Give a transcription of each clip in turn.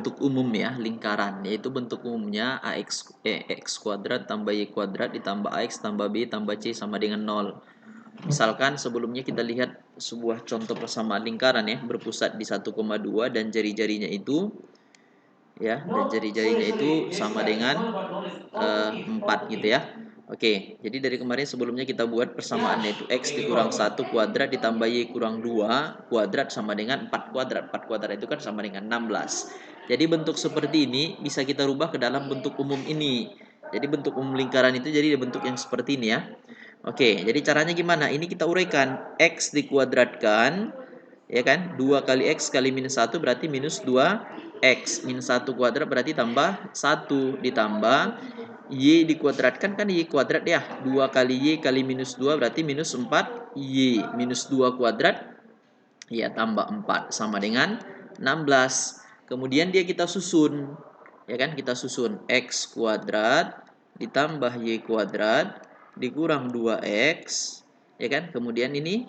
bentuk umum ya, lingkaran, yaitu bentuk umumnya x kuadrat tambah y kuadrat ditambah ax tambah b tambah c sama dengan 0. Misalkan sebelumnya kita lihat sebuah contoh persamaan lingkaran ya, berpusat di 1,2 dan jari-jarinya itu ya, dan jari-jarinya itu sama dengan 4 gitu ya. Oke, jadi dari kemarin sebelumnya kita buat persamaannya itu x dikurang 1 kuadrat ditambah y kurang 2 kuadrat sama dengan 4 kuadrat. 4 kuadrat itu kan sama dengan 16. Jadi bentuk seperti ini bisa kita rubah ke dalam bentuk umum ini. Jadi bentuk umum lingkaran itu jadi bentuk yang seperti ini ya. Oke, jadi caranya gimana? Ini kita uraikan. X dikuadratkan, ya kan? 2 kali X kali minus 1 berarti minus 2X. Minus 1 kuadrat berarti tambah 1 ditambah Y dikuadratkan kan Y kuadrat ya. 2 kali Y kali minus 2 berarti minus 4Y. Minus 2 kuadrat ya tambah 4 sama dengan 16. Kemudian dia kita susun. Ya kan, kita susun X kuadrat ditambah Y kuadrat dikurang 2X. Ya kan, kemudian ini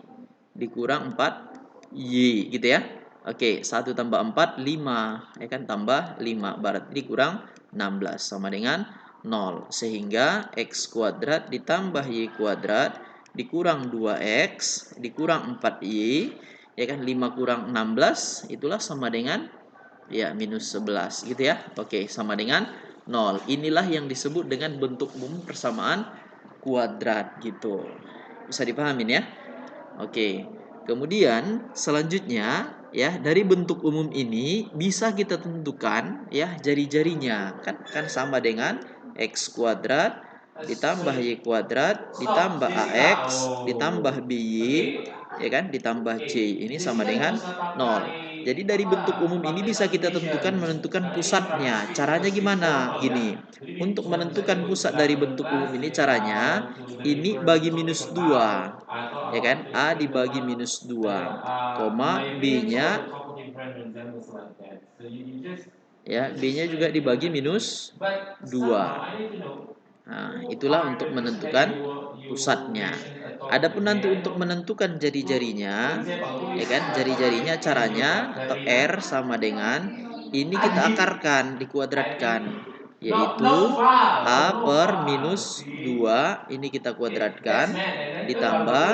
dikurang 4Y gitu ya. Oke, 1 tambah 4, 5. Ya kan, tambah 5. Berarti dikurang 16 sama dengan 0. Sehingga X kuadrat ditambah Y kuadrat dikurang 2X dikurang 4Y. Ya kan, 5 kurang 16 itulah sama dengan ya minus 11 gitu ya. Oke, sama dengan 0. Inilah yang disebut dengan bentuk umum persamaan kuadrat gitu. Bisa dipahamin ya? Oke. Kemudian selanjutnya ya, dari bentuk umum ini bisa kita tentukan ya jari-jarinya. Kan sama dengan x kuadrat ditambah y kuadrat ditambah ax ditambah by ya kan ditambah c ini sama dengan 0. Jadi dari bentuk umum ini bisa kita tentukan menentukan pusatnya. Caranya gimana? Gini. Untuk menentukan pusat dari bentuk umum ini caranya ini bagi minus 2. Ya kan? A dibagi minus 2, koma B-nya ya, B-nya juga dibagi minus 2. Nah, itulah untuk menentukan pusatnya. Adapun nanti untuk menentukan jari-jarinya, ya kan? Jari-jarinya caranya atau R sama dengan ini kita akarkan, dikuadratkan, yaitu A per minus 2 ini kita kuadratkan ditambah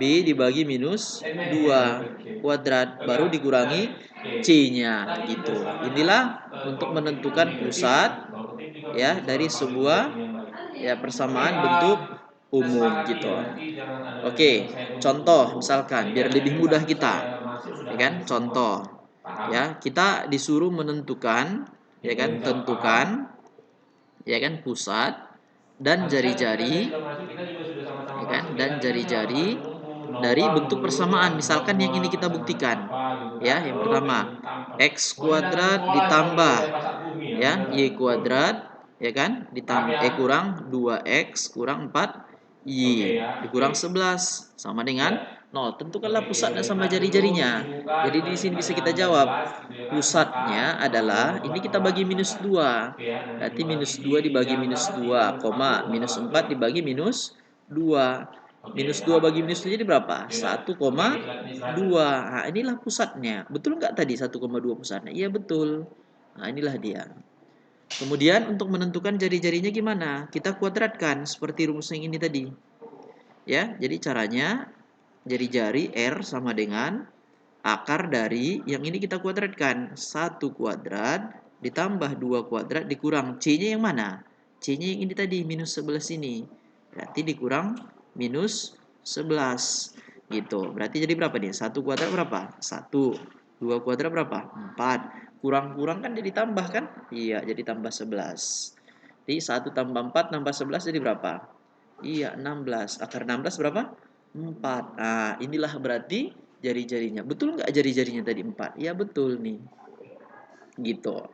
B dibagi minus 2 kuadrat baru dikurangi C-nya gitu. Inilah untuk menentukan pusat ya dari sebuah ya persamaan bentuk umum gitu. Oke, contoh misalkan biar lebih mudah kita, ya kan? Contoh, ya kita disuruh menentukan, ya kan? Tentukan, ya kan? Pusat dan jari-jari, ya kan? Dan jari-jari dari bentuk persamaan. Misalkan yang ini kita buktikan, ya. Yang pertama, x kuadrat ditambah ya y kuadrat ya kan ditambah kurang 2x kurang 4y dikurang 11 sama dengan 0. Tentukanlah pusatnya sama jari-jarinya. Jadi di sini bisa kita jawab pusatnya adalah ini kita bagi minus 2. Berarti minus 2 dibagi minus 2, koma minus 4 dibagi minus 2. Minus 2 bagi minus 2 jadi berapa? 1,2. Nah, inilah pusatnya. Betul nggak tadi 1,2 pusatnya? Iya betul. Nah, inilah dia. Kemudian untuk menentukan jari-jarinya gimana? Kita kuadratkan seperti rumus yang ini tadi. Ya, jadi caranya jari-jari R sama dengan akar dari yang ini kita kuadratkan. 1 kuadrat ditambah 2 kuadrat dikurang C-nya yang mana? C-nya yang ini tadi, minus 11 ini. Berarti dikurang minus 11. Gitu. Berarti jadi berapa nih? 1 kuadrat berapa? 1. 2 kuadrat berapa? 4. Kurang-kurang kan jadi tambah kan? Iya, jadi tambah 11. Jadi 1 tambah 4 tambah 11 jadi berapa? Iya, 16. Akar 16 berapa? 4. Nah, inilah berarti jari-jarinya. Betul nggak jari-jarinya tadi 4? Ya, betul nih. Gitu.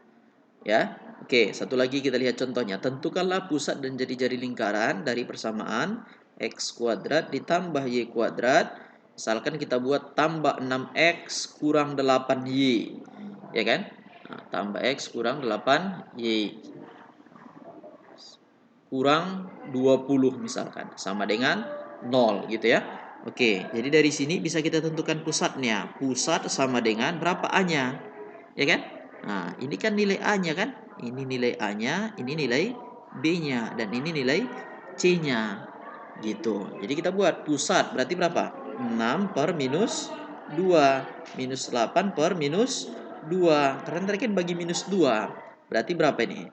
Ya. Oke, satu lagi kita lihat contohnya. Tentukanlah pusat dan jari-jari lingkaran dari persamaan x kuadrat ditambah y kuadrat. Misalkan kita buat tambah 6x kurang 8y. Ya kan? Nah, tambah x kurang 8y. Kurang 20 misalkan. Sama dengan 0 gitu ya. Oke, jadi dari sini bisa kita tentukan pusatnya. Pusat sama dengan berapa A-nya? Ya kan? Nah, ini kan nilai A-nya kan? Ini nilai A-nya, ini nilai B-nya, dan ini nilai C-nya. Gitu. Jadi kita buat pusat berarti berapa? 6 per minus 2. Minus 8 per minus 2. Karena tadi kan bagi minus 2. Berarti berapa ini?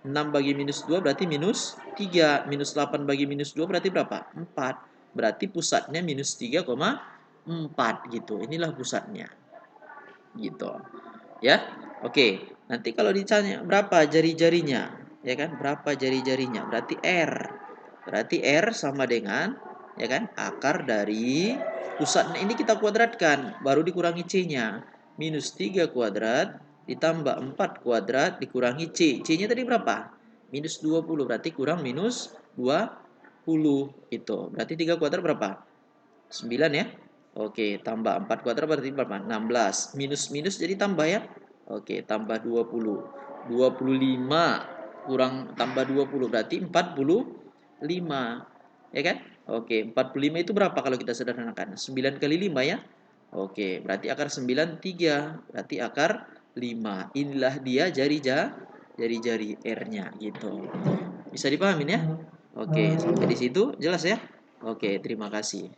6 bagi minus 2 berarti minus 3. Minus 8 bagi minus 2 berarti berapa? 4. Berarti pusatnya minus 3,4 gitu. Inilah pusatnya. Gitu. Ya. Oke. Nanti kalau ditanya berapa jari-jarinya, ya kan? Berapa jari-jarinya? Berarti R. Berarti R sama dengan, ya kan? Akar dari pusatnya ini kita kuadratkan, baru dikurangi C-nya. Minus 3 kuadrat ditambah 4 kuadrat dikurangi C. C-nya tadi berapa? Minus 20, berarti kurang minus 20 itu. Berarti 3 kuadrat berapa? 9 ya. Oke, tambah 4 kuadrat berarti berapa? 16. Minus jadi tambah ya. Oke, tambah 20. 25 kurang tambah 20 berarti 45. Ya kan? Oke, 45 itu berapa kalau kita sederhanakan? 9 kali 5 ya. Oke, berarti akar 9 3. Berarti akar 5. Inilah dia jari-jari R-nya gitu. Bisa dipahamin ya? Oke, sampai di situ jelas ya? Oke, terima kasih.